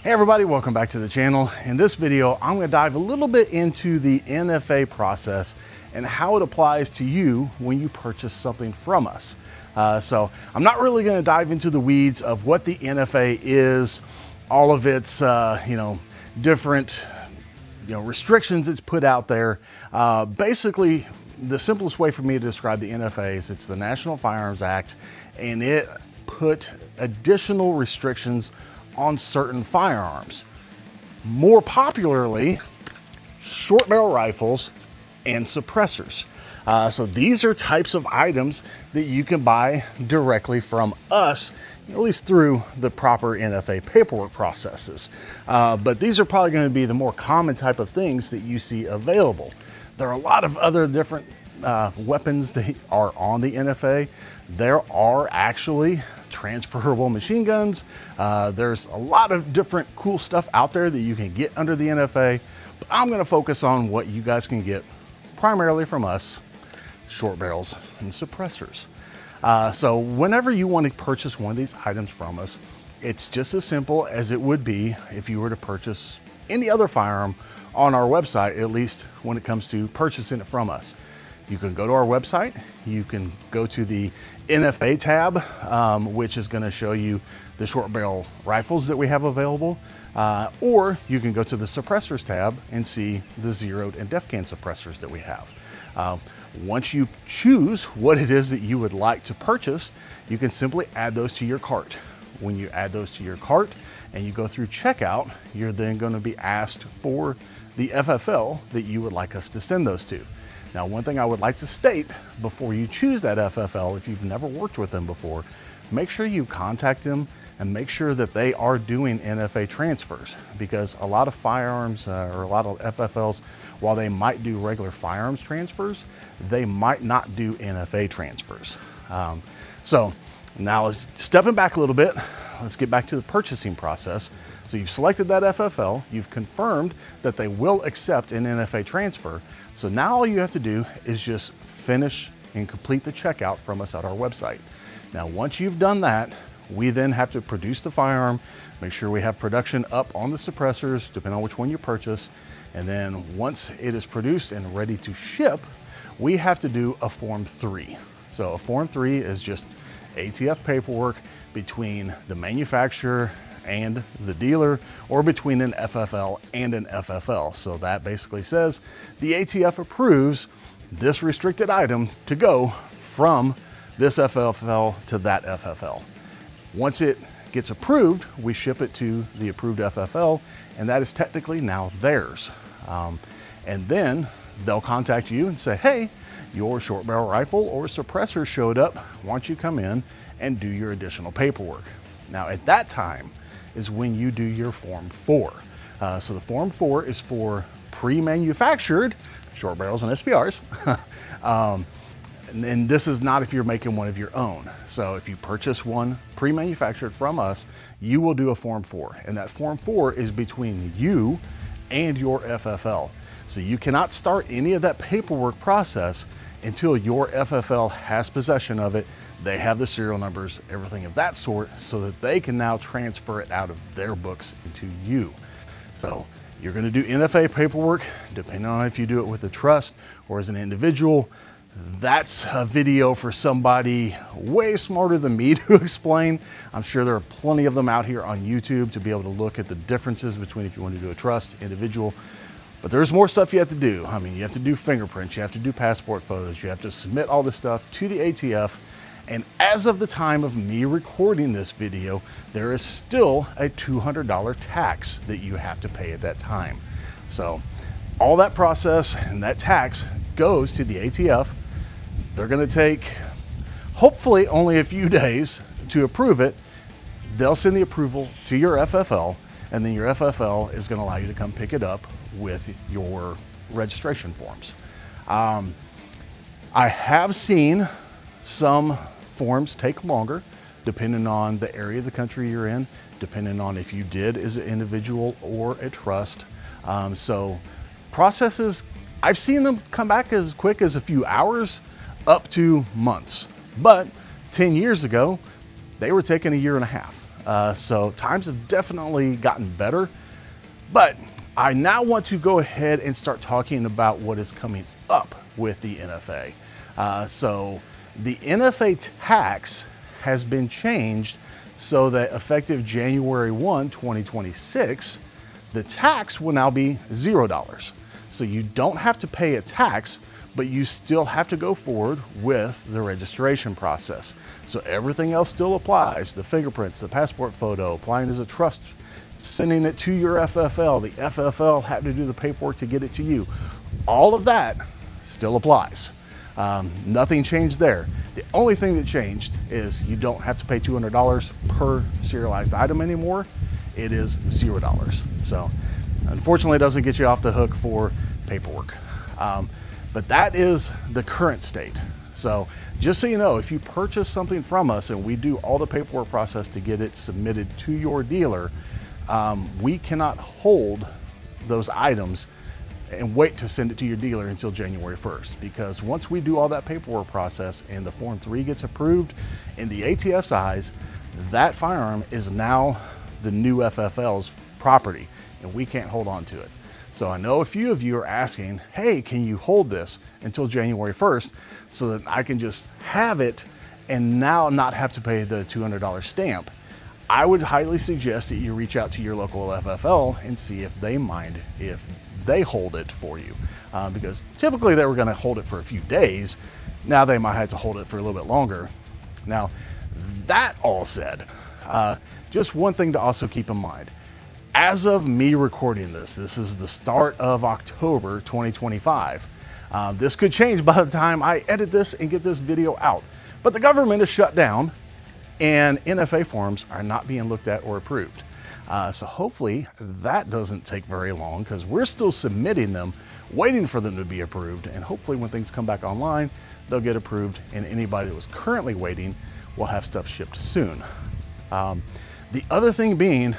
Hey everybody, welcome back to the channel. In this video, I'm going to dive a little bit into the NFA process and how it applies to you when you purchase something from us. So I'm not really going to dive into the weeds of what the NFA is, all of its different restrictions it's put out there. Basically, the simplest way for me to describe the NFA is it's the National Firearms Act, and it put additional restrictions on certain firearms, more popularly short barrel rifles and suppressors. So these are types of items that you can buy directly from us, at least through the proper NFA paperwork processes. But these are probably going to be the more common type of things that you see available. There are a lot of other different weapons that are on the NFA. There are actually transferable machine guns. There's a lot of different cool stuff out there that you can get under the NFA, but I'm going to focus on what you guys can get primarily from us: short barrels and suppressors. So whenever you want to purchase one of these items from us, it's just as simple as it would be if you were to purchase any other firearm on our website, at least when it comes to purchasing it from us. You can go to our website, you can go to the NFA tab, which is going to show you the short barrel rifles that we have available, or you can go to the suppressors tab and see the zeroed and def can suppressors that we have. Once you choose what it is that you would like to purchase, you can simply add those to your cart. When you add those to your cart and you go through checkout, you're then going to be asked for the FFL that you would like us to send those to. Now, one thing I would like to state before you choose that FFL, if you've never worked with them before, make sure you contact them and make sure that they are doing NFA transfers, because a lot of firearms or a lot of FFLs, while they might do regular firearms transfers, they might not do NFA transfers. So now, stepping back a little bit, let's get back to the purchasing process. So you've selected that FFL, you've confirmed that they will accept an NFA transfer. So now all you have to do is just finish and complete the checkout from us at our website. Now, once you've done that, we then have to produce the firearm, make sure we have production up on the suppressors, depending on which one you purchase. And then once it is produced and ready to ship, we have to do a Form 3. So a Form 3 is just ATF paperwork between the manufacturer and the dealer, or between an FFL and an FFL. So that basically says the ATF approves this restricted item to go from this FFL to that FFL. Once it gets approved, we ship it to the approved FFL, and that is technically now theirs. And then they'll contact you and say, hey, your short barrel rifle or suppressor showed up. Why don't you come in and do your additional paperwork? Now, at that time is when you do your Form 4. So the Form 4 is for pre-manufactured short barrels and SPRs. And this is not if you're making one of your own. So if you purchase one pre-manufactured from us, you will do a Form 4. And that Form 4 is between you and your FFL. So you cannot start any of that paperwork process until your FFL has possession of it. They have the serial numbers, everything of that sort, so that they can now transfer it out of their books into you. So you're going to do NFA paperwork, depending on if you do it with a trust or as an individual. That's a video for somebody way smarter than me to explain. I'm sure there are plenty of them out here on YouTube to be able to look at the differences between if you want to do a trust, individual. But there's more stuff you have to do. I mean, you have to do fingerprints, you have to do passport photos, you have to submit all this stuff to the ATF. And as of the time of me recording this video, there is still a $200 tax that you have to pay at that time. So all that process and that tax goes to the ATF. They're going to take hopefully only a few days to approve it. They'll send the approval to your FFL, and then your FFL is going to allow you to come pick it up with your registration forms. I have seen some forms take longer, depending on the area of the country you're in, depending on if you did as an individual or a trust. So processes, I've seen them come back as quick as a few hours up to months. But 10 years ago, they were taking a year and a half. So times have definitely gotten better, but I now want to go ahead and start talking about what is coming up with the NFA. So the NFA tax has been changed so that effective January 1, 2026, the tax will now be $0. So you don't have to pay a tax, but you still have to go forward with the registration process. So everything else still applies: the fingerprints, the passport photo, applying as a trust, sending it to your FFL, the FFL had to do the paperwork to get it to you. All of that still applies. Nothing changed there. The only thing that changed is you don't have to pay $200 per serialized item anymore. It is $0. So unfortunately, it doesn't get you off the hook for paperwork. But that is the current state. So just so you know, if you purchase something from us and we do all the paperwork process to get it submitted to your dealer, we cannot hold those items and wait to send it to your dealer until January 1st, because once we do all that paperwork process and the Form 3 gets approved in the ATF's eyes, that firearm is now the new FFL's property and we can't hold on to it. So I know a few of you are asking, hey, can you hold this until January 1st so that I can just have it and now not have to pay the $200 stamp? I would highly suggest that you reach out to your local FFL and see if they mind if they hold it for you, because typically they were going to hold it for a few days. Now they might have to hold it for a little bit longer. Now, that all said, just one thing to also keep in mind. As of me recording this is the start of October 2025. This could change by the time I edit this and get this video out, but the government is shut down and NFA forms are not being looked at or approved. So hopefully that doesn't take very long, because we're still submitting them, waiting for them to be approved. And hopefully when things come back online, they'll get approved, and anybody that was currently waiting will have stuff shipped soon. The other thing being,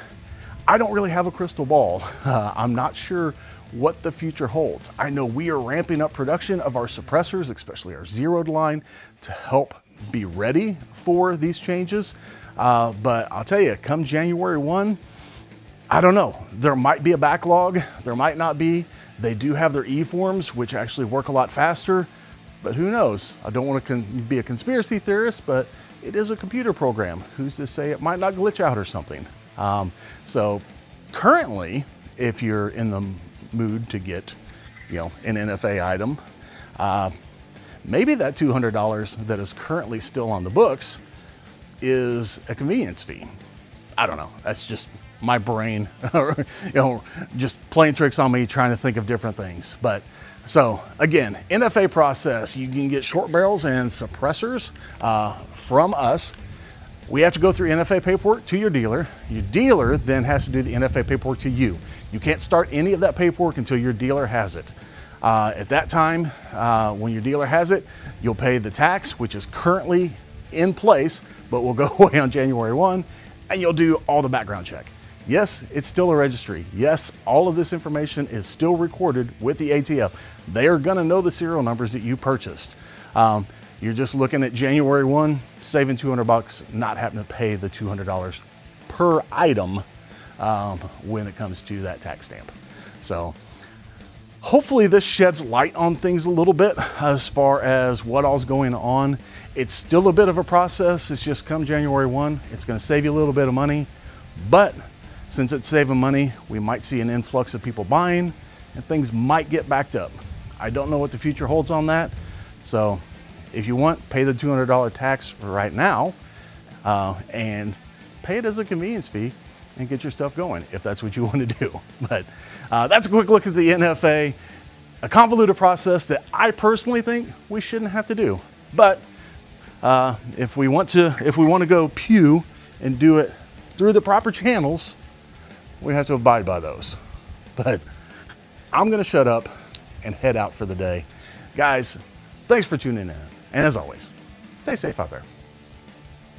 I don't really have a crystal ball. I'm not sure what the future holds. I know we are ramping up production of our suppressors, especially our zeroed line, to help be ready for these changes. But I'll tell you, come January 1, I don't know. There might be a backlog, there might not be. They do have their e-forms, which actually work a lot faster, but who knows? I don't want to be a conspiracy theorist, but it is a computer program. Who's to say it might not glitch out or something? So currently, if you're in the mood to get, an NFA item, maybe that $200 that is currently still on the books is a convenience fee. I don't know. That's just my brain, just playing tricks on me, trying to think of different things. But so again, NFA process, you can get short barrels and suppressors from us. We have to go through NFA paperwork to your dealer. Your dealer then has to do the NFA paperwork to you. You can't start any of that paperwork until your dealer has it. At that time, when your dealer has it, you'll pay the tax, which is currently in place, but will go away on January 1, and you'll do all the background check. Yes, it's still a registry. Yes, all of this information is still recorded with the ATF. They are gonna know the serial numbers that you purchased. You're just looking at January 1, saving $200, not having to pay the $200 per item when it comes to that tax stamp. So hopefully this sheds light on things a little bit as far as what all's going on. It's still a bit of a process. It's just come January 1, it's gonna save you a little bit of money, but since it's saving money, we might see an influx of people buying and things might get backed up. I don't know what the future holds on that. So if you want, pay the $200 tax right now and pay it as a convenience fee and get your stuff going if that's what you want to do. But that's a quick look at the NFA, a convoluted process that I personally think we shouldn't have to do. But if we want to go pew and do it through the proper channels, we have to abide by those. But I'm gonna shut up and head out for the day. Guys, thanks for tuning in. And as always, stay safe out there.